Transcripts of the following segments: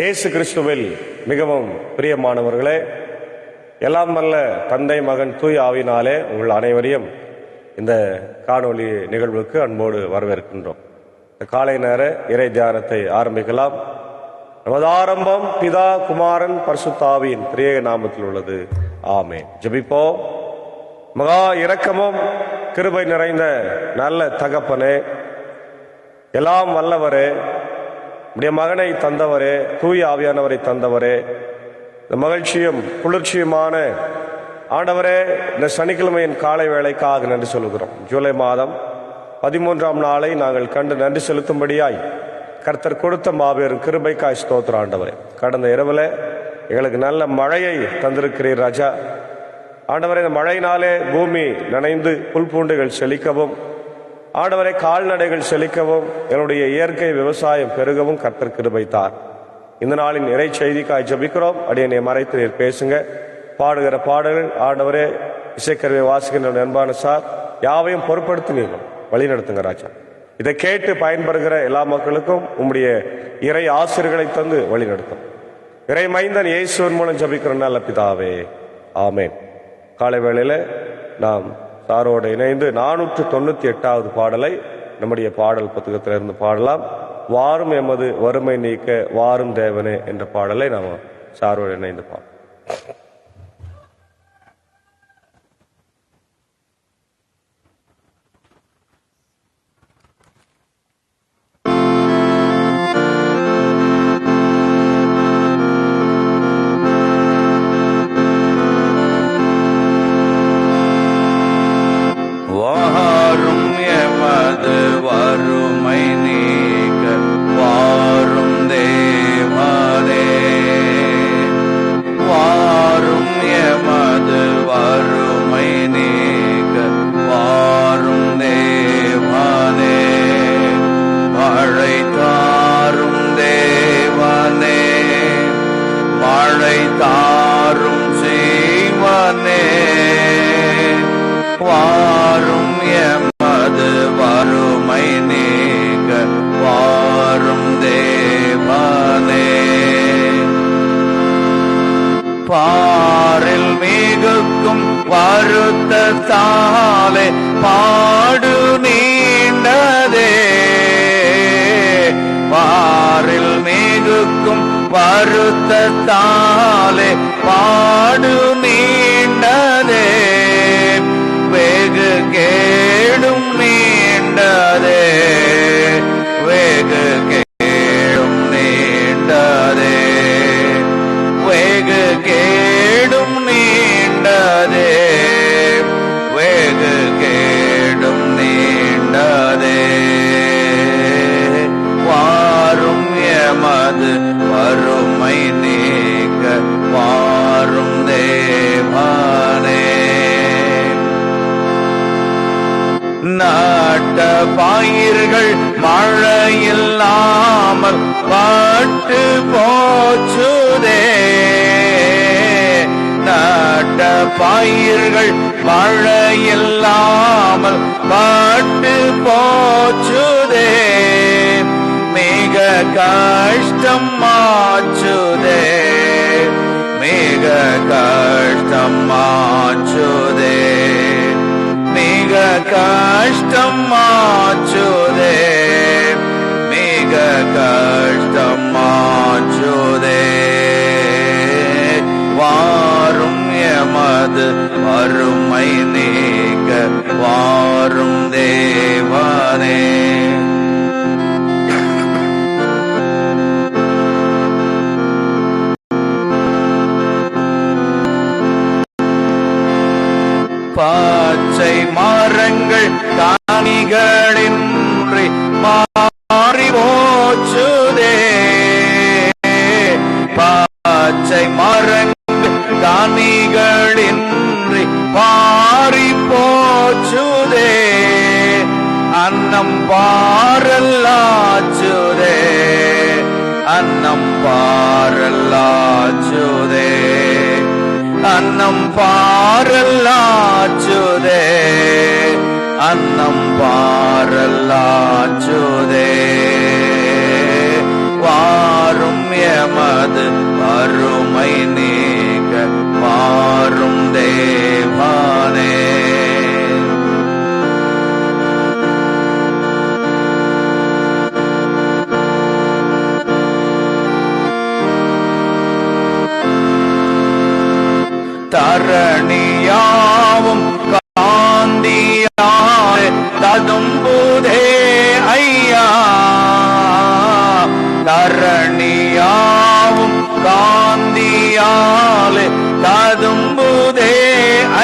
இயேசு கிறிஸ்துவில் மிகவும் பிரியமானவர்களே, எல்லாம் வல்ல தந்தை மகன் தூய் ஆவினாலே உங்கள் அனைவரையும் இந்த காணொளி நிகழ்வுக்கு அன்போடு வரவேற்கின்றோம். இந்த காலை நேர இறை தியானத்தை ஆரம்பிக்கலாம். நமது ஆரம்பம் பிதா குமாரன் பரிசுத்த ஆவியின் திரியேக நாமத்தில் உள்ளது. ஆமென். ஜெபிப்போம். மகா இரக்கமும் கிருபை நிறைந்த நல்ல தகப்பனே, எல்லாம் வல்லவரே, உடைய மகனை தந்தவரே, தூய ஆவியானவரை தந்தவரே, இந்த மகிழ்ச்சியும் குளிர்ச்சியுமான ஆண்டவரே, இந்த சனிக்கிழமையின் காலை வேளைக்காக நன்றி சொல்கிறோம். ஜூலை மாதம் 13ஆம் நாளை நாங்கள் கண்டு நன்றி செலுத்தும்படியாய் கர்த்தர் கொடுத்த மாபெரும் கிருபைக்காய் ஸ்தோத்திரம் ஆண்டவரே. கடந்த இரவில் எங்களுக்கு நல்ல மழையை தந்திருக்கிறீர் ராஜா. ஆண்டவரே, இந்த மழையினாலே பூமி நனைந்து புல் பூண்டுகள் செழிக்கவும், ஆண்டவரை கால்நடைகள் செழிக்கவும், என்னுடைய இயற்கை விவசாயம் பெருகவும் கர்த்தர் கிருபைத்தார். இந்த நாளின் இறை செய்திக்காய் ஜெபிக்கிறோம். அடியனை மறைத்து நீர் பேசுங்க. பாடுகிற பாடல்கள் ஆண்டவரே, இசைக்கருவை வாசிக்கின்ற அன்பான சார் யாவையும் பொறுப்படுத்தி நீங்கள் வழி நடத்துங்க ராஜா. இதை கேட்டு பயன்பெறுகிற எல்லா மக்களுக்கும் உம்முடைய இறை ஆசிரியர்களை தந்து வழி நடத்தும். இறை மைந்தன் இயேசுவின் மூலம் ஜெபிக்கிற நல்ல பிதாவே, ஆமேன். காலை வேளையில நாம் சாரோடு இணைந்து 498வது பாடலை நம்முடைய பாடல் புத்தகத்திலிருந்து பாடலாம். வாரும் எமது வறுமை நீக்க வாரும் தேவனே என்ற பாடலை நாம் சாரோடு இணைந்து பாடலாம். பாரில் மிகுக்கும் வருத்தத்தாலே பாடு நீண்டதே, பாரில் மிகுக்கும் வருத்தத்தாலே பாடு நீண்டதே, வெகு கேடும் நீண்டதே, வெகு கேடும் நீண்டதே, வெகு கேடும் நீண்டதே, வெகு கேடும் நீண்டதே. வாரும் எமது வறுமை நீக்க வாரும் தேவனே. நாட்ட பயிர்கள் மழையில்லாமல் பட்டு போச்சுதே, நாட்ட பயிர்கள் மழையில்லாமல் பட்டு போச்சுதே, மிக கஷ்டம் ஆச்சுதே, மிக கஷ்டம் ஆச்சுதே, மிக கஷ்டம் ஆச்சுதே, மிக கஷ்டம் ஆச்சுதே. வாரும் எமது வறுமை நீக்க வாரும் தேவனே. பச்சை மரங்கள் கனிகளின்றி மாறி போச்சுதே, பச்சை மரங்கள் கனிகளின்றி மாறி போச்சுதே, அன்னம் பாரல்லாச்சுதே, அன்னம் பாரல்லாச்சுதே, அன்னம் பாரல்லாச்சுதே, அன்னம் பாரல்லாச்சுதே. வாரும் எம தரணியாவும் காந்தியாலே ததும்புதே ஐயா. தரணியாவும் காந்தியாலே ததும்புதே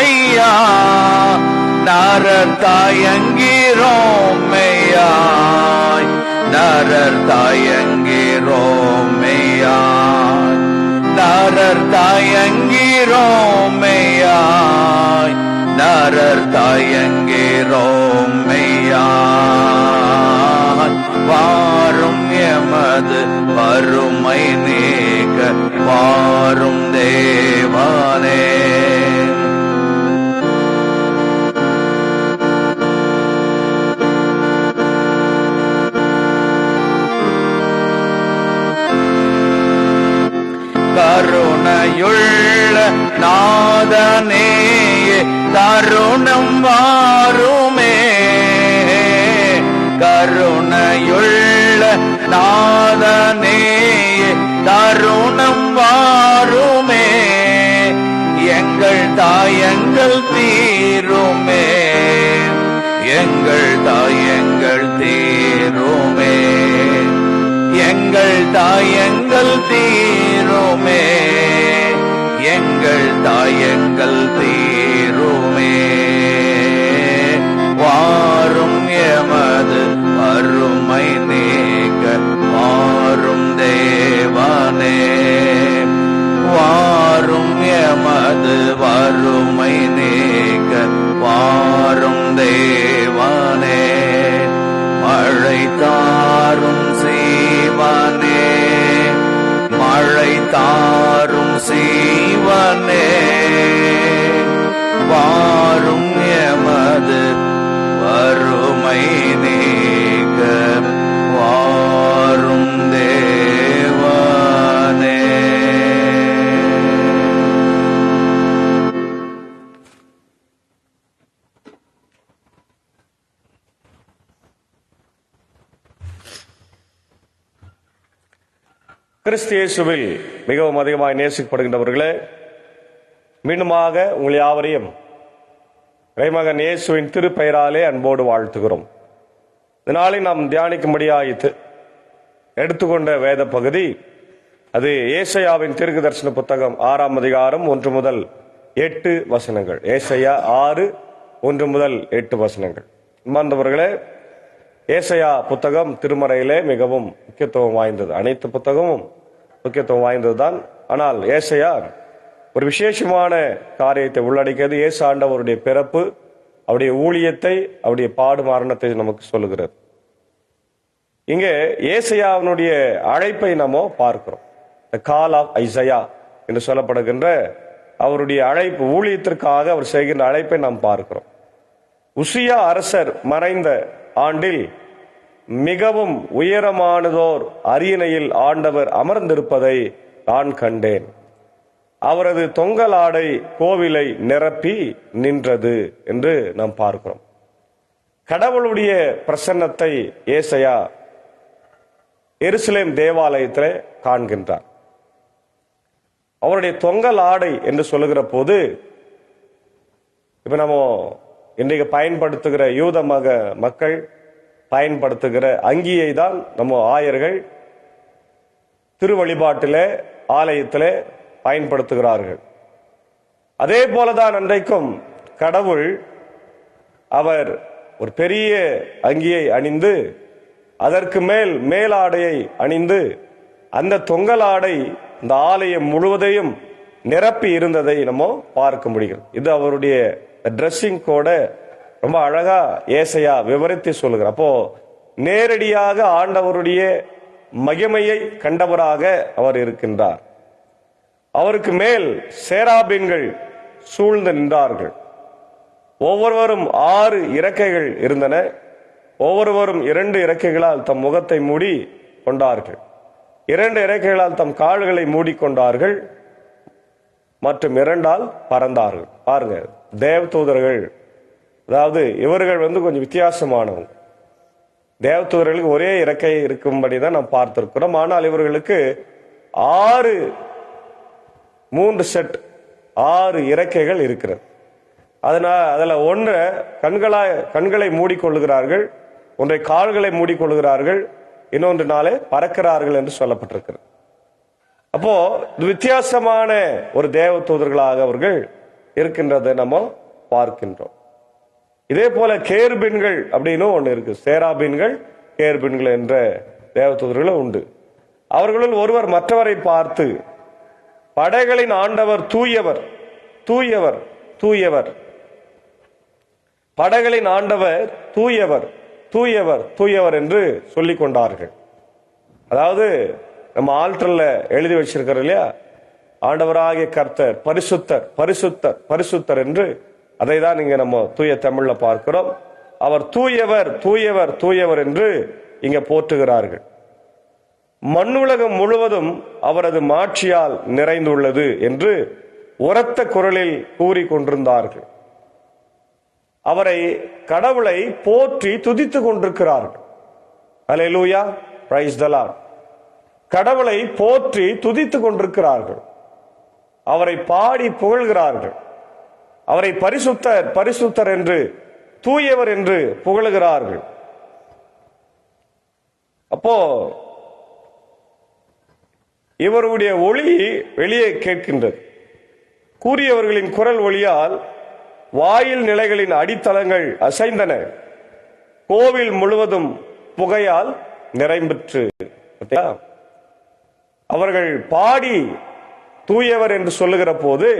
ஐயா. நரர் தயங்கிறோமையாய், நரர் தயங்கிறோமையாய், நரர் தயங்கிறோமையாய், நரர் தயங்கிறோமையாய். வாரும் எமது வறுமை நீக்க வாரும் தேவனே. கருணையுள்ள நாதனே தருணம் வாருமே. கருணையுள்ள நாதனே தருணம் வாருமே. எங்கள் தாயங்கள் தீருமே, எங்கள் தாயங்கள் தீருமே, எங்கள் தாயங்கள் தீருமே, எங்கள் தாயங்கள் தீருமே. வாரும் எமது வறுமை நீக்க வாரும் தேவனே. வாரும் எமது வறுமை நீக்க வாரும் தேவனே. மழை தாரும் சீவனே, மழை தாரும் சீவனே. வாரும் எமது வறுமை நீக்க வாரும் தேவனே. கிறிஸ்து இயேசுவில் மிகவும் அதிகமாய் நேசிக்கப்படுகின்றவர்களே, மீண்டுமாக உங்கள் யாவரையும் இறைமகன் இயேசுவின் திருப்பெயராலே அன்போடு வாழ்த்துகிறோம். இதனாலே நாம் தியானிக்கும்படியாய் எடுத்துக்கொண்ட வேத பகுதி அது ஏசாயாவின் தீர்க்க தரிசன புத்தகம் 6ஆம் அதிகாரம் 1 முதல் 8 வசனங்கள். ஏசாயா 6 1 முதல் 8 வசனங்கள். அன்பார்ந்தவர்களே, ஏசாயா புத்தகம் திருமறையிலே மிகவும் முக்கியத்துவம் வாய்ந்தது. அனைத்து புத்தகமும் முக்கியத்துவம் வாய்ந்ததுதான். ஆனால் ஏசாயா ஒரு விசேஷமான காரியத்தை உள்ளடக்கியது. இயேசு ஆண்டவருடைய பிறப்பு, அவருடைய ஊழியத்தை, அவருடைய பாடு மரணத்தை நமக்கு சொல்லுகிறது. இங்கே ஏசாயாவினுடைய அழைப்பை நம்ம பார்க்கிறோம். கால் ஆஃப் ஐசையா என்று சொல்லப்படுகின்ற அவருடைய அழைப்பு, ஊழியத்திற்காக அவர் செய்கின்ற அழைப்பை நாம் பார்க்கிறோம். உசியா அரசர் மறைந்த ஆண்டில் மிகவும் உயரமானதோர் அரியணையில் ஆண்டவர் அமர்ந்திருப்பதை நான் கண்டேன். அவரது தொங்கலாடை கோவிலை நிரப்பி நின்றது என்று நாம் பார்க்கிறோம். கடவுளுடைய பிரசன்னத்தை ஏசாயா எருசலேம் தேவாலயத்தில் காண்கின்றார். அவருடைய தொங்கல் ஆடை என்று சொல்லுகிற போது, இப்ப நம்ம இன்றைக்கு பயன்படுத்துகிற யூத மக்கள் பயன்படுத்துகிற அங்கியை தான் நம்ம ஆயர்கள் திருவழிபாட்டிலே ஆலயத்திலே பயன்படுத்துகிறார்கள். அதே போலதான் அன்றைக்கும் கடவுள் அவர் ஒரு பெரிய அங்கியை அணிந்து அதற்கு மேல் மேலாடையை அணிந்து அந்த தொங்கலாடை இந்த ஆலயம் முழுவதையும் நிரப்பி இருந்ததை நம்ம பார்க்க முடிகிறது. இது அவருடைய ட்ரெஸ்ஸிங் கோட ரொம்ப அழகா ஏசாயா விவரித்து சொல்லுகிறார். அப்போ நேரடியாக ஆண்டவருடைய மகிமையை கண்டவராக அவர் இருக்கின்றார். அவருக்கு மேல் சேராபீன்கள் சூழ்ந்து நின்றார்கள். ஒவ்வொருவரும் 6 இறக்கைகள் இருந்தன. ஒவ்வொருவரும் 2 இறக்கைகளால் தம் முகத்தை மூடி கொண்டார்கள், 2 இறக்கைகளால் தம் கால்களை மூடிக்கொண்டார்கள், மற்றும் 2ஆல் பறந்தார்கள். பாருங்க, தேவதூதர்கள், அதாவது இவர்கள் கொஞ்சம் வித்தியாசமானவங்க. தேவதூதர்களுக்கு ஒரே இறக்கை இருக்கும்படிதான் நாம் பார்த்திருக்கிறோம். ஆனால் இவர்களுக்கு 3 செட் 6 இறக்கைகள் இருக்கிறது. அதுல ஒன்றை கண்களை மூடிக்கொள்கிறார்கள், ஒன்றை கால்களை மூடிக்கொள்கிறார்கள், இன்னொன்றினாலே பறக்கிறார்கள் என்று சொல்லப்பட்டிருக்கிறது. அப்போ வித்தியாசமான ஒரு தேவ தூதர்களாக அவர்கள் இருக்கின்றதை நம்ம பார்க்கின்றோம். இதே போல கேருபீன்கள் அப்படின்னு ஒண்ணு இருக்கு. சேராபீன்கள், கேருபீன்கள் என்ற தேவ தூதர்களும் உண்டு. அவர்களுள் ஒருவர் மற்றவரை பார்த்து, படைகளின் ஆண்டவர் தூயவர், தூயவர், தூயவர், படைகளின் ஆண்டவர் தூயவர், தூயவர், தூயவர் என்று சொல்லிக் கொண்டார்கள். அதாவது நம்ம ஆல்டர்ல எழுதி வச்சிருக்கிறோம் இல்லையா, ஆண்டவராகிய கர்த்தர் பரிசுத்தர், பரிசுத்தர், பரிசுத்தர் என்று. அதை தான் இங்க நம்ம தூய தமிழ்ல பார்க்கிறோம். அவர் தூயவர், தூயவர், தூயவர் என்று இங்க போற்றுகிறார்கள். மண்ணுலகம் முழுவதும் அவரது மாட்சியால் நிறைந்துள்ளது என்று உரத்த குரலில் கூறிக்கொண்டிருந்தார்கள். அவரை, கடவுளை போற்றி துதித்துக் கொண்டிருக்கிறார்கள். அல்லேலூயா, பிரைஸ் தி லார்ட். கடவுளை போற்றி துதித்துக் கொண்டிருக்கிறார்கள். அவரை பாடி புகழ்கிறார்கள். அவரை பரிசுத்தர், பரிசுத்தர் என்று, தூயவர் என்று புகழுகிறார்கள். அப்போ இவருடைய ஒளி வெளியே கேட்கின்றது. கூறியவர்களின் குரல் ஒளியால் வாயில் நிலைகளின் அடித்தளங்கள் அசைந்தன. கோவில் முழுவதும் புகையால் நிறைம்பிற்று. அவர்கள் பாடி தூயவர் என்று சொல்லுகிற போது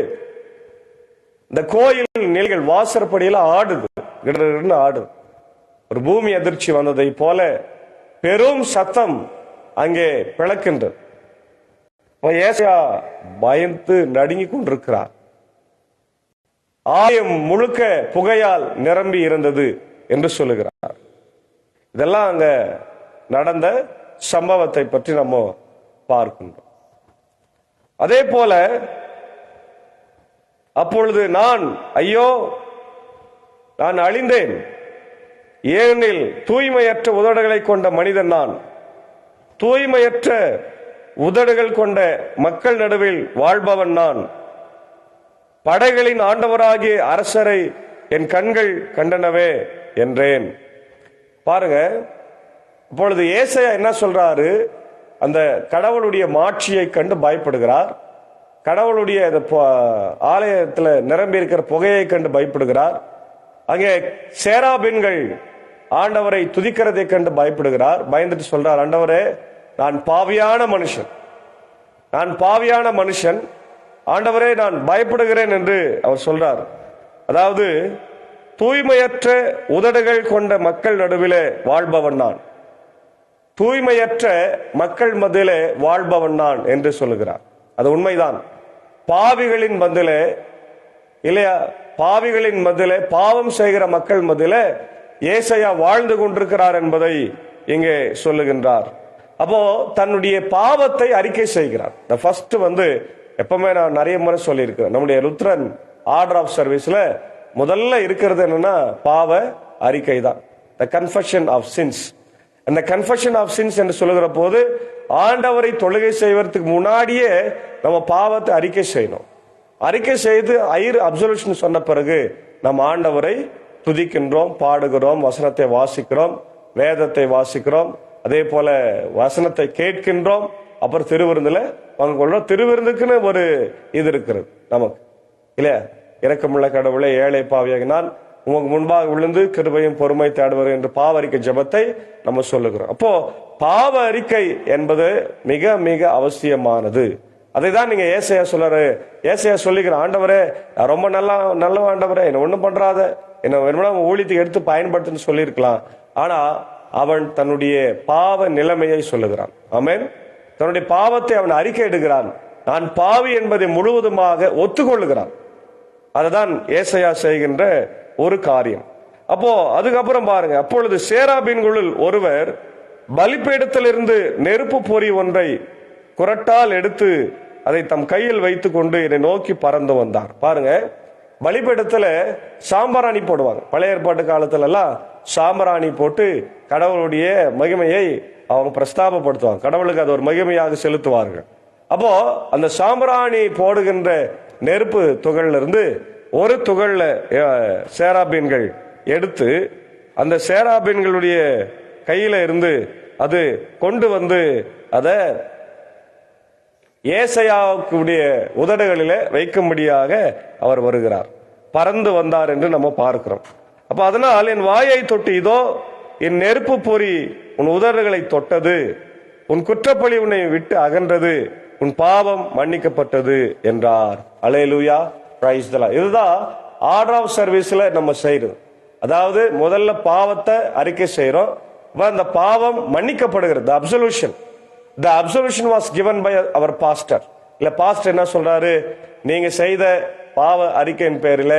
இந்த கோயில் நிலைகள் வாசற்படியில ஆடுது, ஆடுது. ஒரு பூமி அதிர்ச்சி வந்ததை போல பெரும் சத்தம் அங்கே பிளக்கின்றது. ஏசாயா பயந்து நடுங்கிக் கொண்டிருக்கிறார். ஆலயம் முழுக்க புகையால் நிரம்பி இருந்தது என்று சொல்லுகிறார். இதெல்லாம் அங்க நடந்த சம்பவத்தை பற்றி நம்ம பார்க்கின்றோம். அதே போல அப்பொழுது நான், ஐயோ நான் அழிந்தேன், ஏனெனில் தூய்மையற்ற உதடுகளை கொண்ட மனிதன் நான், தூய்மையற்ற உதடுகள் கொண்ட மக்கள் நடுவில் வாழ்பவன் நான், படைகளின் ஆண்டவராகிய அரசரை என் கண்கள் கண்டனவே என்றேன். பாருங்க, இப்பொழுது ஏசாயா என்ன சொல்றாரு? அந்த கடவுளுடைய மாட்சியை கண்டு பயப்படுகிறார். கடவுளுடைய ஆலயத்தில் நிரம்பி இருக்கிற புகையை கண்டு பயப்படுகிறார். அங்கே சேராபீன்கள் ஆண்டவரை துதிக்கிறதை கண்டு பயப்படுகிறார். பயந்துட்டு சொல்றார், ஆண்டவரே நான் பாவியான மனுஷன், நான் பாவியான மனுஷன், ஆண்டவரே நான் பயப்படுகிறேன் என்று அவர் சொல்றார். அதாவது தூய்மையற்ற உதடுகள் கொண்ட மக்கள் நடுவிலே வாழ்பவன் நான், தூய்மையற்ற மக்கள் மத்தியிலே வாழ்பவன் நான் என்று சொல்லுகிறார். அது உண்மைதான். பாவிகளின் மத்தியிலே இல்லையா, பாவிகளின் மத்தியிலே, பாவம் செய்கிற மக்கள் மத்தியிலே ஏசாயா வாழ்ந்து கொண்டிருக்கிறார் என்பதை இங்கே சொல்லுகின்றார். அப்போ தன்னுடைய பாவத்தை அறிக்கை செய்கிறார். ஃபர்ஸ்ட் எப்பவுமே நான் நிறைய முறை சொல்லியிருக்கிறேன், நம்முடைய லுத்ரன் ஆர்டர் ஆஃப் சர்வீஸ்ல முதல்ல இருக்கிறது என்னன்னா பாவ அறிக்கை தான். த கன்ஃபெஷன் ஆஃப் சின்ஸ். அந்த கன்ஃபெஷன் ஆஃப் சின்ஸ் என்று சொல்லுகிற போது ஆண்டவரை தொழுகை செய்வதற்கு முன்னாடியே நம்ம பாவத்தை அறிக்கை செய்யணும். அறிக்கை செய்து அப்சல்யூஷன் சொன்ன பிறகு நம் ஆண்டவரை துதிக்கின்றோம், பாடுகிறோம், வசனத்தை வாசிக்கிறோம், வேதத்தை வாசிக்கிறோம், அதே போல வசனத்தை கேட்கின்றோம், அப்புறம் திருவிருந்துல பங்கு கொள்றோம். திருவிருந்துக்குன்னு ஒரு இது இருக்கிறது நமக்கு இல்லையா, இரக்கமுள்ள கடவுளை ஏழை பாவியாக நான் உமக்கு முன்பாக விழுந்து கிருபையும் பொறுமை தேடுவர் என்று பாவ அறிக்கை ஜெபத்தை நம்ம சொல்லுகிறோம். அப்போ பாவ அறிக்கை என்பது மிக மிக அவசியமானது. அதை தான் நீங்க ஏசாயா சொல்றாரு. ஏசாயா சொல்லிக்கிற, ஆண்டவரே ரொம்ப நல்ல ஆண்டவரே, என்ன ஒண்ணும் பண்றாத, என்ன வேணும்னா ஊழியத்துக்கு எடுத்து பயன்படுத்துன்னு சொல்லியிருக்கலாம். ஆனா அவன் தன்னுடைய பாவ நிலைமையை சொல்லுகிறான். ஆமென். தன்னுடைய பாவத்தை அவன் அறிக்கை எடுக்கிறான். நான் பாவி என்பதை முழுவதுமாக ஒத்துக்கொள்ளுகிறான். அதுதான் ஏசாயா செய்கின்ற ஒரு காரியம். அப்போ அதுக்கப்புறம் பாருங்க, அப்பொழுது சேராபீன்களுள் ஒருவர் பலிபீடத்திலிருந்து நெருப்பு பொறி ஒன்றை குரட்டால் எடுத்து அதை தம் கையில் வைத்துக் கொண்டு என்னை நோக்கி பறந்து வந்தார். பாருங்க, பலிபீடத்துல சாம்பராணி போடுவாங்க. பழைய ஏற்பாட்டு காலத்துல எல்லாம் சாம்பராணி போட்டு கடவுளுடைய மகிமையை அவங்க பிரஸ்தாபப்படுத்துவாங்க. கடவுளுக்கு அது ஒரு மகிமையாக செலுத்துவார்கள். அப்போ அந்த சாம்பராணி போடுகின்ற நெருப்பு துகள்ல இருந்து ஒரு துகள்ல சேராபீன்கள் எடுத்து அந்த சேராபீன்களுடைய கையில இருந்து அது கொண்டு வந்து அத ஏசாயாவுடைய உதடுகளில வைக்கும்படியாக அவர் வருகிறார். பறந்து வந்தார் என்று நம்ம பார்க்கிறோம். அப்ப அதனால் என் வாயை தொட்டு இதோ என் நெருப்பு பொறி உன் உதடுகளை தொட்டது, உன் குற்றப்பழி உன்னை விட்டு அகன்றது, உன் பாவம் மன்னிக்கப்பட்டது என்றார். அல்லேலூயா, பிரைஸ் தி லார்ட். இதுதான் ஆர்டர் ஆஃப் சர்வீஸ்ல நம்ம செய்யறது. அதாவது முதல்ல பாவத்தை அறிக்கை செய்யறோம், அந்த பாவம் மன்னிக்கப்படுகிறது. The absolution was given by our pastor. இல்ல பாஸ்டர் என்ன சொல்றாரு, நீங்க செய்த பாவ அறிக்கையின் பேரில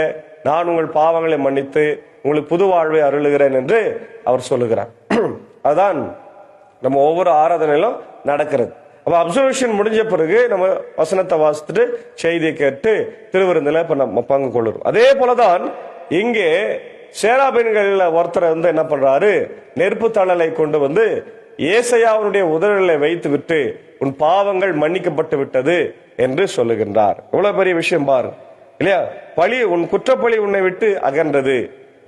நான் உங்கள் பாவங்களை மன்னித்து உங்களுக்கு புது வாழ்வை அருளுகிறேன் என்று அவர் சொல்லுகிறார். அதான் நம்ம ஒவ்வொரு ஆராதனையிலும் நடக்கிறது. அப்ப அப்சர்வேஷன் முடிஞ்ச பிறகு நம்ம வசனத்தை வாசித்துட்டு செய்தியை கேட்டு திருவிருந்தில இப்ப நம்ம பங்கு கொள்ளுறோம். அதே போலதான் இங்கே சேராபீன்கள் ஒருத்தர் வந்து என்ன பண்றாரு, நெருப்பு தழலை கொண்டு வந்து ஏசாயாவுடைய உதடுகளை வைத்து விட்டு உன் பாவங்கள் மன்னிக்கப்பட்டு விட்டது என்று சொல்லுகின்றார். இவ்வளவு பெரிய விஷயம் பாரு இல்லையா? பழி, உன் குற்றப்பழி உன்னை விட்டு அகன்றது,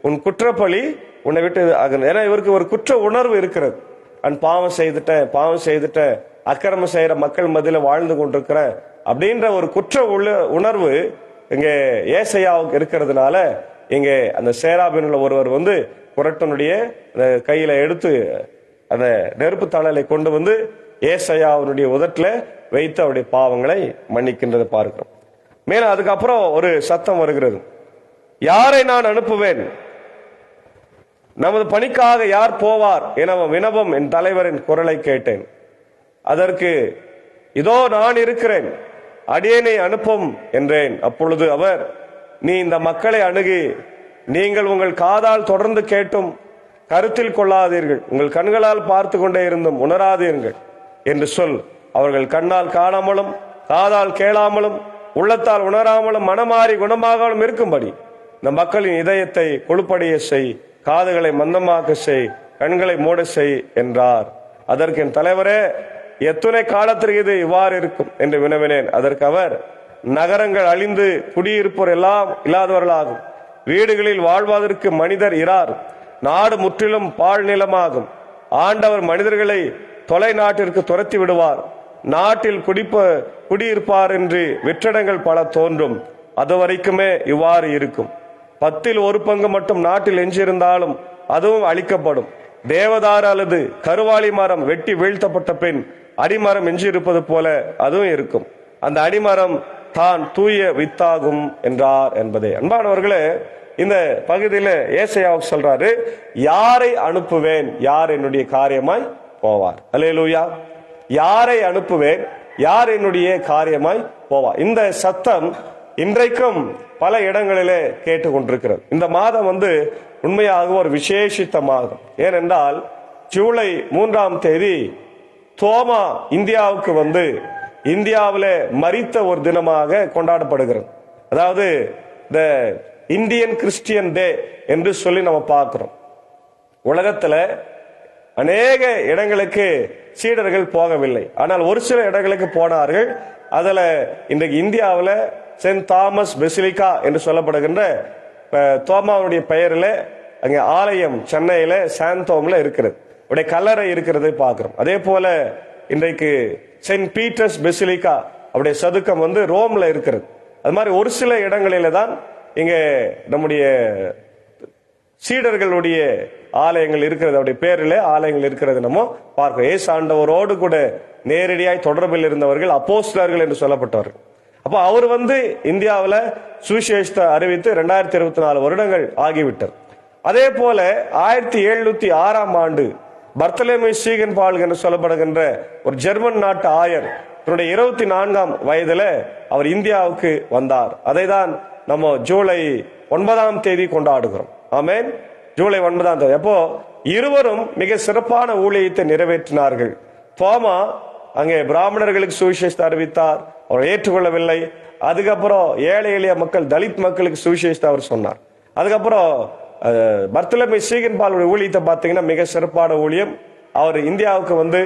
உன் குற்றப்பழி உன்னை விட்டு அகன்றது. ஏன்னா இவருக்கு ஒரு குற்ற உணர்வு இருக்கிறது. நான் பாவம் செய்துட்டேன், அக்கிரமம் செய்யற மக்கள் மத்தியில வாழ்ந்து கொண்டிருக்கிற அப்படின்ற ஒரு குற்ற உணர்வு இங்க ஏசாயாவுக்கு இருக்கிறதுனால இங்க அந்த சேராபீன்ல ஒருவர் வந்து குரட்டனுடைய கையில எடுத்து அந்த நெருப்பு தழலை கொண்டு வந்து ஏசாயாவுடைய உதட்டுல வைத்து அவருடைய பாவங்களை மன்னிக்கின்றதை பார்க்கிறோம். மேலும் அதுக்கப்புறம் ஒரு சத்தம் வருகிறது, யாரை நான் அனுப்புவேன், நமது பணிக்காக யார் போவார் என வினவும் என் தலைவரின் குரலை கேட்டேன். அதற்கு இதோ நான் இருக்கிறேன், அடியேனை அனுப்பும் என்றேன். அப்பொழுது அவர், நீ இந்த மக்களை அணுகி நீங்கள் உங்கள் காதால் தொடர்ந்து கேட்டும் கருத்தில் கொள்ளாதீர்கள், உங்கள் கண்களால் பார்த்து கொண்டே இருந்தும் உணராதீர்கள் என்று சொல். அவர்கள் கண்ணால் காணாமலும் காதால் கேளாமலும் உள்ளத்தால் உணராமலும் மனமாறி குணமாகாமலும் இருக்கும்படி இந்த மக்களின் இதயத்தை கொழுப்படைய செய், காதுகளை மந்தமாக்க செய், கண்களை மூட செய் என்றார். அதற்கு என் தலைவரே, எத்தனை காலத்திற்கு இது இவ்வாறு இருக்கும் என்று வினவினேன். அதற்கு அவர், நகரங்கள் அழிந்து குடியிருப்போர் எல்லாம் இல்லாதவர்களாகும், வீடுகளில் வாழ்வதற்கு மனிதர் இரார், நாடு முற்றிலும் பாழ் நிலமாகும், ஆண்டவர் மனிதர்களை தொலை நாட்டிற்கு துரத்தி விடுவார், நாட்டில் குடியிருப்பார் என்று வெற்றிடங்கள் பல தோன்றும், அது வரைக்குமே இவ்வாறு இருக்கும். 10% மட்டும் நாட்டில் எஞ்சியிருந்தாலும் அதுவும் அழிக்கப்படும். தேவதாரு அல்லது கருவாளி மரம் வெட்டி வீழ்த்தப்பட்ட பின் அடிமரம் எஞ்சியிருப்பது போல அதுவும் இருக்கும், அந்த அடிமரம் தான் தூய வித்தாகும் என்றார் என்பதே. அன்பானவர்களே, இந்த பகுதியில ஏசாயாவுக்கு சொல்றாரு, யாரை அனுப்புவேன், யார் என்னுடைய காரியமாய் போவார். அல்லேலூயா. யாரை அனுப்புவேன், யார் என்னுடைய காரியமாய் போவார். இந்த சத்தம் இன்றைக்கும் பல இடங்களிலே கேட்டுக்கொண்டிருக்கிறது. இந்த மாதம் வந்து உண்மையாக ஒரு விசேஷித்த மாதம். ஏனென்றால் ஜூலை 3ஆம் தேதி தோமா இந்தியாவுக்கு வந்து இந்தியாவில மரித்த ஒரு தினமாக கொண்டாடப்படுகிறது. அதாவது இந்த இந்தியன் கிறிஸ்டியன் டே என்று சொல்லி நம்ம பார்க்கிறோம். உலகத்துல அநேக இடங்களுக்கு சீடர்கள் போகவில்லை, ஆனால் ஒரு சில இடங்களுக்கு போனார்கள். அதுல இன்றைக்கு இந்தியாவில் சென்ட் தாமஸ் பெசிலிக்கா என்று சொல்லப்படுகின்ற தோமாவுடைய பெயரில் அங்கே ஆலயம் சென்னையில சாந்தோம்ல இருக்கிறது, உடைய கல்லறை இருக்கிறதை பார்க்கிறோம். அதே போல இன்றைக்கு சென்ட் பீட்டர்ஸ் பெசிலிக்கா அவருடைய சதுக்கம் வந்து ரோம்ல இருக்கிறது. அது மாதிரி ஒரு சில இடங்களில தான் இங்க நம்முடைய சீடர்களுடைய ஆலயங்கள் இருக்கிறது, அவருடைய பேரிலே ஆலயங்கள் இருக்கிறது நம்ம பார்க்கிறோம். ஏசு ஆண்டவரோடு கூட நேரடியாய் தொடர்பில் இருந்தவர்கள் அப்போஸ்தலர்கள் என்று சொல்லப்பட்டவர்கள். அப்ப அவர் வந்து இந்தியாவில் சுவிசேஷத்தை அறிவித்து 2024 வருடங்கள் ஆகிவிட்டார். அதே போல 1706ஆம் ஆண்டு பர்த்தலேமே சீகன் பால் என்று சொல்லப்படுகின்ற ஒரு ஜெர்மன் நாட்டு ஆயர் தன்னுடைய 24ஆம் வயதுல அவர் இந்தியாவுக்கு வந்தார். அதை தான் நம்ம ஜூலை 9ஆம் தேதி கொண்டாடுகிறோம். ஆமென். ஜூலை 9ஆம் தேதி. அப்போ இருவரும் மிக சிறப்பான ஊழியத்தை நிறைவேற்றினார்கள். தோமா அங்கே பிராமணர்களுக்கு சுவிசேஷத்தை அறிவித்தார், அவர் ஏற்றுக்கொள்ளவில்லை. அதுக்கப்புறம் ஏழை எளிய மக்கள், தலித் மக்களுக்கு சுவிசேஷத்தை அவர் சொன்னார். அதுக்கப்புறம் பர்த்தலமே சீகன் பாலுடைய ஊழியத்தை பார்த்தீங்கன்னா மிக சிறப்பான ஊழியம். அவர் இந்தியாவுக்கு வந்து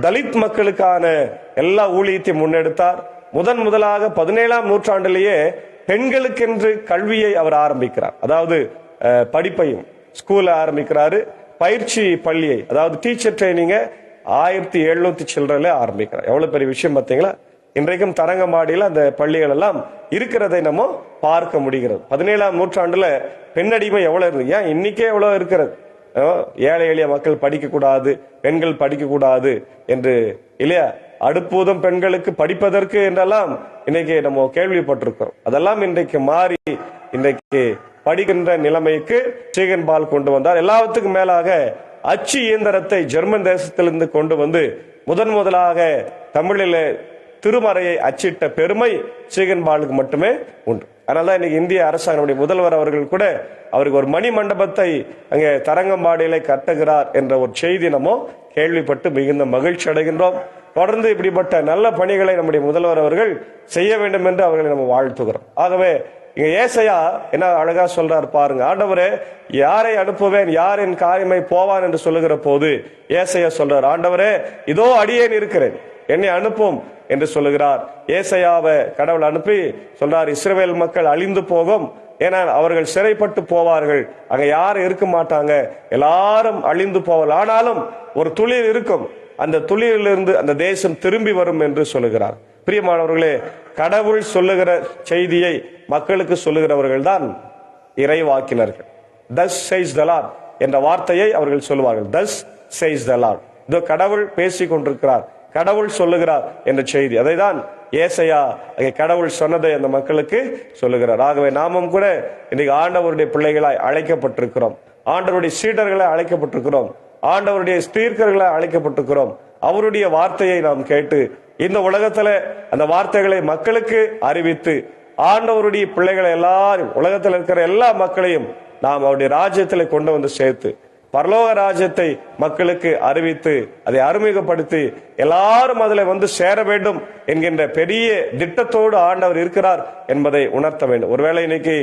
தலித் மக்களுக்கான எல்லா ஊழியத்தையும் முன்னெடுத்தார். முதலாக 17ஆம் நூற்றாண்டிலேயே பெண்களுக்கென்று கல்வியை அவர் ஆரம்பிக்கிறார். அதாவது படிப்பையும் ஸ்கூல்ல ஆரம்பிக்கிறாரு. பயிற்சி பள்ளியை, அதாவது டீச்சர் ட்ரைனிங்க 1700 சில்லறையில ஆரம்பிக்கிறார். எவ்வளவு பெரிய விஷயம் பார்த்தீங்களா? இன்றைக்கும் தரங்கம்பாடியில் அந்த பள்ளிகள் எல்லாம் இருக்கிறதை நம்ம பார்க்க முடிகிறது. 17ஆம் நூற்றாண்டுல பெண்ணடிமை எவ்வளவு இருந்தது, ஏன் இன்னைக்கே எவ்வளவு இருக்கிறது. ஏழை எளிய மக்கள் படிக்க கூடாது, பெண்கள் படிக்க கூடாது என்று இல்லையா, அடுப்பூதும் பெண்களுக்கு படிப்பதற்கு என்றெல்லாம் இன்னைக்கு நம்ம கேள்விப்பட்டிருக்கிறோம். அதெல்லாம் இன்றைக்கு மாறி இன்றைக்கு படிக்கின்ற நிலைமைக்கு ஸ்டீகன் பால் கொண்டு வந்தார். எல்லாத்துக்கும் மேலாக அச்சு இயந்திரத்தை ஜெர்மன் தேசத்திலிருந்து கொண்டு வந்து முதலாக தமிழில திருமறையை அச்சிட்ட பெருமை ஸ்டீகன் பாலுக்கு மட்டுமே உண்டு. அதனாலதான் இன்னைக்கு இந்திய அரசாங்க முதல்வர் அவர்கள் கூட அவருக்கு ஒரு மணி மண்டபத்தை அங்கே தரங்கம்பாடியில கட்டுகிறார் என்ற ஒரு செய்தி நம்ம கேள்விப்பட்டு மிகுந்த மகிழ்ச்சி அடைகின்றோம். தொடர்ந்து இப்படிப்பட்ட நல்ல பணிகளை நம்முடைய முதல்வர் அவர்கள் செய்ய வேண்டும் என்று அவர்களை நம்ம வாழ்த்துகிறோம். ஆகவே இங்க ஏசாயா என்ன அழகா சொல்றார் பாருங்க. ஆண்டவரே, யாரை அனுப்புவேன், யார் என் காரியமை போவான் என்று சொல்லுகிற போது ஏசாயா சொல்றார், ஆண்டவரே இதோ அடியேன் இருக்கிறேன், என்னை அனுப்பும் என்று சொல்லுகிறார். ஏசாயாவை கடவுள் அனுப்பி சொல்றார், இஸ்ரவேல் மக்கள் அழிந்து போகும், ஏன்னா அவர்கள் சிறைப்பட்டு போவார்கள், அங்க யாரும் இருக்க மாட்டாங்க, எல்லாரும் அழிந்து போவார்கள், ஆனாலும் ஒரு துளிர் இருக்கும், அந்த துளிரிலிருந்து அந்த தேசம் திரும்பி வரும் என்று சொல்லுகிறார். பிரியமானவர்களே, கடவுள் சொல்லுகிற செய்தியை மக்களுக்கு சொல்லுகிறவர்கள் தான் இறைவாக்கினர்கள். thus says the Lord என்ற வார்த்தையை அவர்கள் சொல்லுவார்கள். thus says the Lord, இதோ கடவுள் பேசிக் கொண்டிருக்கிறார், கடவுள் சொல்லுகிறார் என்ற செய்தி. அதை தான் ஏசாயா கடவுள் சொன்னதை அந்த மக்களுக்கு சொல்லுகிறார். ஆகவே நாமும் கூட இன்னைக்கு ஆண்டவருடைய பிள்ளைகளாய் அழைக்கப்பட்டிருக்கிறோம், ஆண்டவருடைய சீடர்களாய் அழைக்கப்பட்டிருக்கிறோம், ஆண்டவருடைய ஸ்தீர்க்கர்களாய் அழைக்கப்பட்டிருக்கிறோம். அவருடைய வார்த்தையை நாம் கேட்டு இந்த உலகத்துல அந்த வார்த்தைகளை மக்களுக்கு அறிவித்து ஆண்டவருடைய பிள்ளைகளை எல்லாரும், உலகத்தில் இருக்கிற எல்லா மக்களையும் நாம் அவருடைய ராஜ்யத்திலே கொண்டு வந்து சேர்த்து பரலோக ராஜ்யத்தை மக்களுக்கு அறிவித்து அதை அறிமுகப்படுத்தி எல்லாரும் அதில் வந்து சேர வேண்டும் என்கின்ற பெரிய திட்டத்தோடு ஆண்டவர் இருக்கிறார் என்பதை உணர்த்த வேண்டும். ஒருவேளை இன்னைக்கு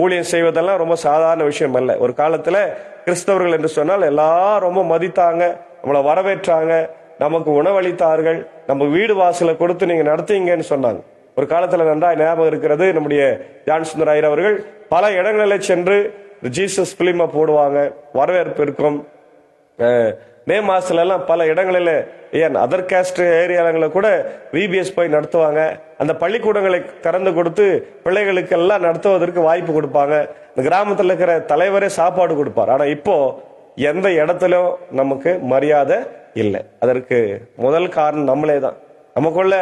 ஊழியம் செய்வதெல்லாம் ரொம்ப சாதாரண விஷயம் அல்ல. ஒரு காலத்துல கிறிஸ்தவர்கள் என்று சொன்னால் எல்லாரும் ரொம்ப மதித்தாங்க, நம்மளை வரவேற்றாங்க, நமக்கு உணவளித்தார்கள், நம்ம வீடு வாசலை கொடுத்து நீங்க நடத்தீங்கன்னு சொன்னாங்க. ஒரு காலத்துல நன்றாய் ஞாபகம் இருக்கிறது, நம்முடைய ஜான் சுந்தர் ஐயர் அவர்கள் பல இடங்களில் சென்று ஜீசஸ் பிலிமை போடுவாங்க, வரவேற்பு இருக்கும். மே மாசத்துல எல்லாம் பல இடங்களில், ஏன் அதர் காஸ்ட் ஏரியாவில் கூட விபிஎஸ் போய் நடத்துவாங்க. அந்த பள்ளிக்கூடங்களை திறந்து கொடுத்து பிள்ளைகளுக்கு எல்லாம் நடத்துவதற்கு வாய்ப்பு கொடுப்பாங்க. இந்த கிராமத்தில் இருக்கிற தலைவரே சாப்பாடு கொடுப்பார். ஆனா இப்போ எந்த இடத்திலும் நமக்கு மரியாதை இல்லை. அதற்கு முதல் காரணம் நம்மளே தான். நமக்குள்ள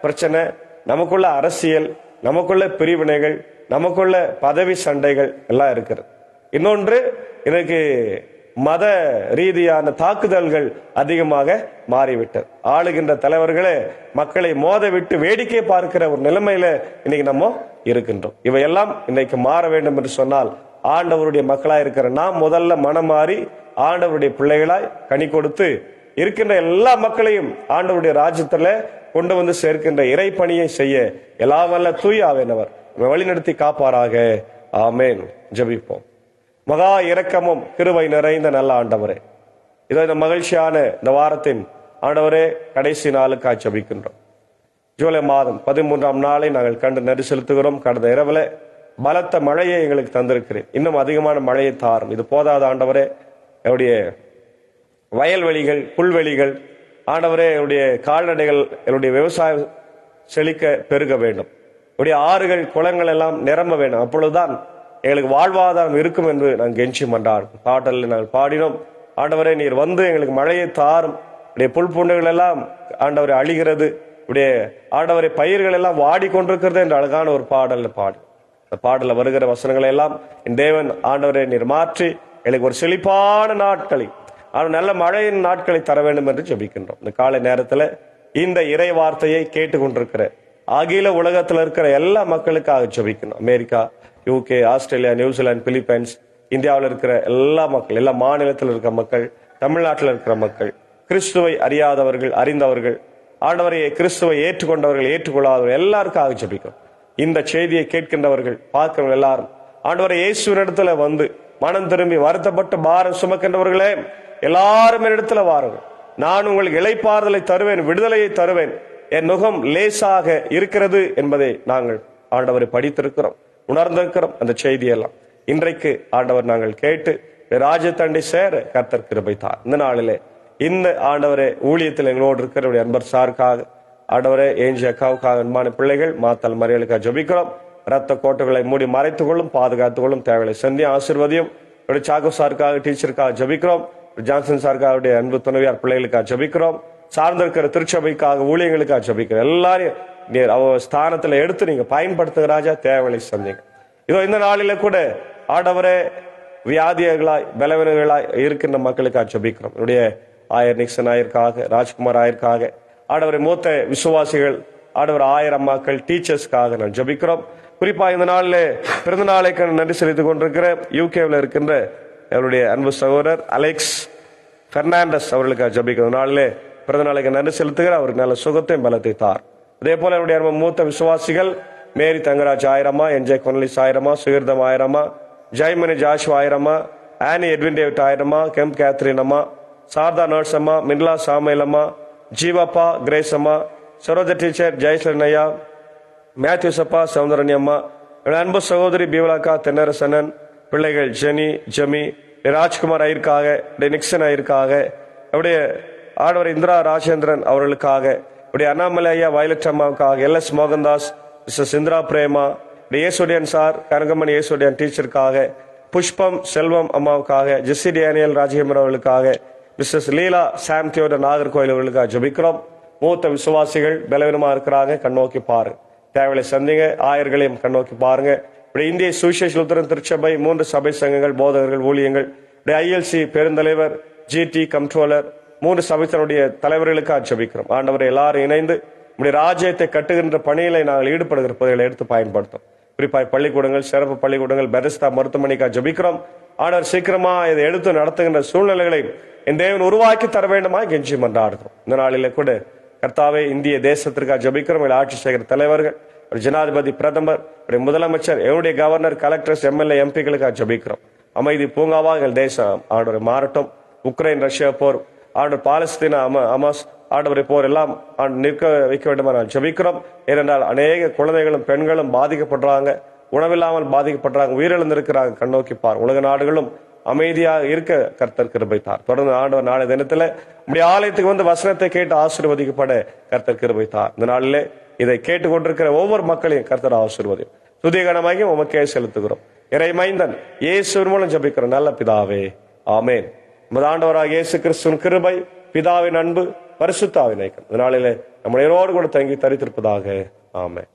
பிரச்சனை, நமக்குள்ள அரசியல், நமக்குள்ள பிரிவினைகள், நமக்குள்ள பதவி சண்டைகள் எல்லாம் இருக்கிறது. இன்னொன்று, எனக்கு மத ரீதியான தாக்குதல்கள் அதிகமாக மாறிவிட்டது. ஆளுகின்ற தலைவர்களே மக்களை மோத விட்டு வேடிக்கை பார்க்கிற ஒரு நிலைமையில இன்னைக்கு நம்ம இருக்கின்றோம். இவையெல்லாம் இன்னைக்கு மாற வேண்டும் என்று சொன்னால் ஆண்டவருடைய மக்களாய் இருக்கிற நாம் முதல்ல மனம் மாறி ஆண்டவருடைய பிள்ளைகளாய் கனி கொடுத்து இருக்கின்ற எல்லா மக்களையும் ஆண்டவருடைய ராஜ்யத்துல கொண்டு வந்து சேர்க்கின்ற இறை பணியை செய்ய எல்லாம் வல்ல தூய ஆவியானவர் வழிநடத்தி காப்பாராக. ஆமேன். ஜெபிப்போம். மகா இரக்கமும் கிருபை நிறைந்த நல்ல ஆண்டவரே, இதோ இந்த மகிழ்ச்சியான இந்த வாரத்தின் ஆண்டவரே கடைசி நாளுக்காக ஜெபிக்கின்றோம். ஜூலை மாதம் 13ஆம் நாளை நாங்கள் கண்டு நன்றி செலுத்துகிறோம். கடந்த இரவுல பலத்த மழையை எங்களுக்கு தந்திருக்கிறேன், இன்னும் அதிகமான மழையை தாரும். இது போதாத ஆண்டவரே, என்னுடைய வயல்வெளிகள், புல்வெளிகள் ஆண்டவரே, என்னுடைய கால்நடைகள், என்னுடைய விவசாயம் செழிக்க பெருக வேண்டும். என்னுடைய ஆறுகள் குளங்கள் எல்லாம் நிரம்ப வேண்டும். அப்பொழுதுதான் எங்களுக்கு வாழ்வாதாரம் இருக்கும் என்று நாங்கள் கெஞ்சி மன்றாடும். பாடலில் நாங்கள் பாடினோம், ஆண்டவரே நீர் வந்து எங்களுக்கு மழையை தாரும், உடைய புல் பூண்டுகள் எல்லாம் ஆண்டவரை அழிகிறது, உடைய ஆண்டவரை பயிர்கள் எல்லாம் வாடிக்கொண்டிருக்கிறது என்று அழகான ஒரு பாடல் பாடு. அந்த பாடல வருகிற வசனங்களை எல்லாம் என் தேவன் ஆண்டவரை நீர் மாற்றி எங்களுக்கு ஒரு செழிப்பான நாட்களை, நல்ல மழையின் நாட்களை தர வேண்டும் என்று ஜெபிக்கின்றோம். இந்த காலை நேரத்தில் இந்த இறை வார்த்தையை கேட்டுக்கொண்டிருக்கிற அகில உலகத்தில் இருக்கிற எல்லா மக்களுக்காக ஜெபிக்கணும். America, UK, Australia, New Zealand, Philippines, இந்தியாவில் இருக்கிற எல்லா மக்கள், எல்லா மாநிலத்தில் இருக்கிற மக்கள், தமிழ்நாட்டில் இருக்கிற மக்கள், கிறிஸ்துவை அறியாதவர்கள், அறிந்தவர்கள், ஆண்டவரை கிறிஸ்துவை ஏற்றுக்கொண்டவர்கள், ஏற்றுக்கொள்ளாதவர்கள் எல்லாருக்காக ஜெபிக்கணும். இந்த செய்தியை கேட்கின்றவர்கள், பார்க்கிறவர்கள் எல்லாரும் ஆண்டவரை இயேசுவினிடத்துல வந்து மனம் திரும்பி வருத்தப்பட்டு பாரம் சுமக்கின்றவர்களே எல்லாரும் இடத்துல வாருங்கள், நான் உங்களுக்கு இளைப்பாறுதலை தருவேன், விடுதலையை தருவேன் என் நுகம் லேசாக இருக்கிறது என்பதை நாங்கள் ஆண்டவரை படித்திருக்கிறோம், உணர்ந்திருக்கிறோம். அந்த செய்தியெல்லாம் இன்றைக்கு ஆண்டவர் நாங்கள் கேட்டு ராஜ்யத்தண்டை சேர கர்த்தர் கிருபை தார். இந்த நாளிலே இந்த ஆண்டவரே ஊழியத்தில் எங்களோடு இருக்கிற அன்பர் சாருக்காக, ஆண்டவரே ஏஞ்சி அக்காவுக்காக, அன்பான பிள்ளைகள் மாத்தல் மறியலுக்காக ஜபிக்கிறோம். ரத்த கோட்டைகளை மூடி மறைத்துக் கொள்ளும், பாதுகாத்துக் கொள்ளும், தேவைகளை சந்தி ஆசீர்வதியும். சாகு சாருக்காக, டீச்சருக்காக ஜபிக்கிறோம். ஜான்சன் சாருக்காக, அன்பு துணைவியார் பிள்ளைகளுக்காக ஜபிக்கிறோம். சார்ந்திருக்கிற திருச்சபைக்காக, ஊழியங்களுக்காக ஜபிக்கிறோம். எல்லாரையும் அவர் ஸ்தானத்துல எடுத்து நீங்க பயன்படுத்துகிற ராஜா, தேவைகளை சந்திங்க. இதோ இந்த நாளில கூட ஆண்டவரே வியாதியர்களாய் பலவீனர்களாய் இருக்கின்ற மக்களுக்காக ஜபிக்கிறோம். என்னுடைய ஆயர் நிக்சன் ஆயருக்காக, ராஜ்குமார் ஆயருக்காக, ஆண்டவரை மூத்த விசுவாசிகள், ஆண்டவர் ஆயர் அம்மாக்கள், டீச்சர்ஸ்க்காக நான் ஜபிக்கிறோம். குறிப்பா இந்த நாளில் பிறந்த நாளைக்கு நன்றி செலுத்திக் கொண்டிருக்கிற யூகேவில் இருக்கின்ற அவருடைய அன்பு சகோதரர் அலெக்ஸ் பெர்னாண்டஸ் அவர்களுக்காக ஜபிக்கிறோம். நாளிலே பிறந்த நாளைக்கு நன்றி செலுத்துகிற அவருக்கு நல்ல சுகத்தையும் பலத்தை தார். அதே போல அவருடைய மூத்த விசுவாசிகள் மேரி தங்கராஜ் ஆயிரமா, என்ஜே கொன்லிஸ் ஆயிரமா, சுகிர்தம் ஆயிரமா, ஜெய்மணி ஜாஷு ஆயிரமா, ஆனி எட்வின் டேவிட் ஆயிரமா, கெம் கேத்ரின் அம்மா, சாரதா நர்ஸ் அம்மா, மின்லா சாமுவேல் அம்மா, ஜீவப்பா, கிரேஸ் அம்மா, சரோஜா டீச்சர், ஜெயஸ்லன் ஐயா, மேத்யூ சப்பா, சௌந்தரனி அம்மா, அன்பு சகோதரி பீவலாக்கா, தென்னரசனன் பிள்ளைகள் ஜெனி, ஜமி, ராஜ்குமார் ஐயருக்காக, நிக்சன் ஐயருக்காக, அவருடைய ஆடவர் இந்திரா ராஜேந்திரன் அவர்களுக்காக, இப்படி அண்ணாமலை ஐயா, வயலட் அம்மாவுக்காக, எல்எஸ் மோகன்தாஸ், மிஸ்ஸஸ் இந்திரா பிரேமா, ஏசோடியன் சார், கனகமணி ஏசோடியன் டீச்சருக்காக, புஷ்பம் செல்வம் அம்மாவுக்காக, ஜெஸ்ஸி டேனியல் ராஜேந்திரன் அவர்களுக்காக, Mrs Leela Sam Theodore Nagercoil அவர்களுக்காக ஜபிக்கிறோம். மூத்த விசுவாசிகள் பலவீனமா இருக்கிறாங்க, கண்ணோக்கி பாருங்க, தேவையை சந்திங்க. ஆயர்களையும் கண்ணோக்கி பாருங்க. இப்படி இந்திய சுவிசேஷ லுத்தரன் திருச்சபை, 3 சபை சங்கங்கள், போதகர்கள், ஊழியங்கள், ILC பெருந்தலைவர், GT கம்ட்ரோலர், 3 சபைத்தனுடைய தலைவர்களுக்காக ஜபிக்கிறோம். ஆண்டவரை எல்லாரும் இணைந்து நம்முடைய ராஜ்யத்தை கட்டுகின்ற பணிகளை நாங்கள் ஈடுபடுகிற பகுதிகளை எடுத்து பயன்படுத்தும். குறிப்பாக பள்ளிக்கூடங்கள், சிறப்பு பள்ளிக்கூடங்கள், பெதஸ்தா மருத்துவமனைக்காக ஜபிக்கிறோம். ஆண்டவர் சீக்கிரமா இதை எடுத்து நடத்துகின்ற சூழ்நிலைகளை என் தேவன் உருவாக்கி தர வேண்டுமா கெஞ்சி மன்றாடுகிறோம். இந்த நாளிலே கூட கர்த்தாவே இந்திய தேசத்திற்காக ஜபிக்கிறோம். ஆட்சி செய்கிற தலைவர்கள், ஜனாதிபதி, பிரதமர், முதலமைச்சர், என்னுடைய கவர்னர், கலெக்டர்ஸ், MLA, MPக்களுக்காக ஜபிக்கிறோம். அமைதி பூங்காவாக எங்கள் தேசம் ஆண்டவரை மாறட்டும். உக்ரைன் ரஷ்யா போர், ஆண்டவர் பாலஸ்தீனா அமாஸ் ஆண்டவரை போர் எல்லாம் நிற்க வைக்க வேண்டுமா நான் ஜபிக்கிறோம். ஏனென்றால் அநேக குழந்தைகளும் பெண்களும் பாதிக்கப்படுறாங்க, உணவில்லாமல் பாதிக்கப்படுறாங்க, உயிரிழந்திருக்கிறாங்க. கண்ணோக்கி பார். உலக நாடுகளும் அமைதியாக இருக்க கர்த்தர் கிருபை தார். தொடர்ந்து ஆண்டவர் நாளை தினத்துல நம்முடைய ஆலயத்துக்கு வந்து வசனத்தை கேட்டு ஆசீர்வதிக்கப்பட கர்த்தர் கிருபை தார். இந்த நாளிலே இதை கேட்டுக்கொண்டிருக்கிற ஒவ்வொரு மக்களையும் கர்த்தர் ஆசீர்வதியும். துதிகனமாகி உமக்கே செலுத்துகிறோம். இறைமைந்தன் இயேசுவின் மூலம் ஜபிக்கிறோம் நல்ல பிதாவே, ஆமேன். நமது ஆண்டவராக இயேசு கிறிஸ்துவின் கிருபை, பிதாவின் அன்பு, பரிசுத்த ஆவியின் ஐக்கியம் இந்த நாளிலே நம்முடையோடு கூட தங்கி தரித்திருப்பதாக. ஆமென்.